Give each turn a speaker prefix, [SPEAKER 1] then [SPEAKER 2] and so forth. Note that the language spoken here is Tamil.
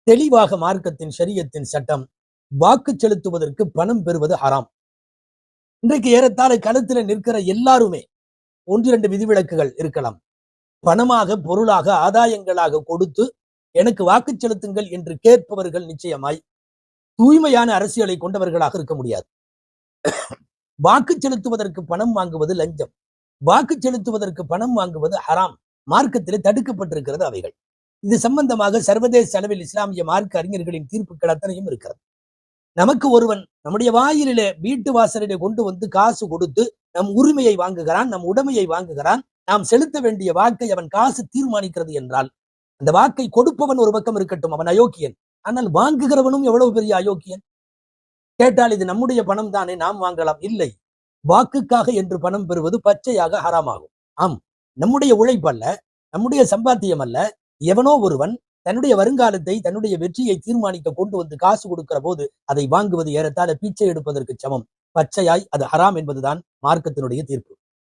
[SPEAKER 1] தெளிவாக மார்க்கத்தின் ஷரியத்தின் சட்டம், வாக்கு செலுத்துவதற்கு பணம் பெறுவது ஹராம். இன்றைக்கு ஏறத்தாழ களத்துல நிற்கிற எல்லாருமே 1-2 விதிவிலக்குகள் இருக்கலாம். பணமாக, பொருளாக, ஆதாயங்களாக கொடுத்து எனக்கு வாக்கு செலுத்துங்கள் என்று கேட்பவர்கள் நிச்சயமாய் தூய்மையான அரசியலை கொண்டவர்களாக இருக்க முடியாது. வாக்கு செலுத்துவதற்கு பணம் வாங்குவது லஞ்சம், வாக்கு செலுத்துவதற்கு பணம் வாங்குவது ஹராம், மார்க்கத்திலே தடுக்கப்பட்டிருக்கிறது அவைகள். இது சம்பந்தமாக சர்வதேச அளவில் இஸ்லாமிய மார்க்க அறிஞர்களின் தீர்ப்புகள் அத்தனையும் இருக்கிறது. நமக்கு ஒருவன் நம்முடைய வாயிலே, வீட்டு வாசலிலே கொண்டு வந்து காசு கொடுத்து நம் உரிமையை வாங்குகிறான், நம் உடைமையை வாங்குகிறான், நாம் செலுத்த வேண்டிய வாக்கை அவன் காசு தீர்மானிக்கிறது என்றால், அந்த வாக்கை கொடுப்பவன் ஒரு பக்கம் இருக்கட்டும், அவன் அயோக்கியன். ஆனால் வாங்குகிறவனும் எவ்வளவு பெரிய அயோக்கியன். கேட்டால் இது நம்முடைய பணம் தானே, நாம் வாங்கலாம். இல்லை, வாக்குக்காக என்று பணம் பெறுவது பச்சையாக ஹராமாகும். ஆம், நம்முடைய உழைப்பல்ல, நம்முடைய சம்பாத்தியம் அல்ல, எவனோ ஒருவன் தன்னுடைய வருங்காலத்தை, தன்னுடைய வெற்றியை தீர்மானிக்க கொண்டு வந்து காசு கொடுக்கிற போது அதை வாங்குவது ஏறத்தாழ பீச்சை எடுப்பதற்கு சமம். பச்சையாய் அது ஹராம் என்பதுதான் மார்க்கத்தினுடைய தீர்ப்பு.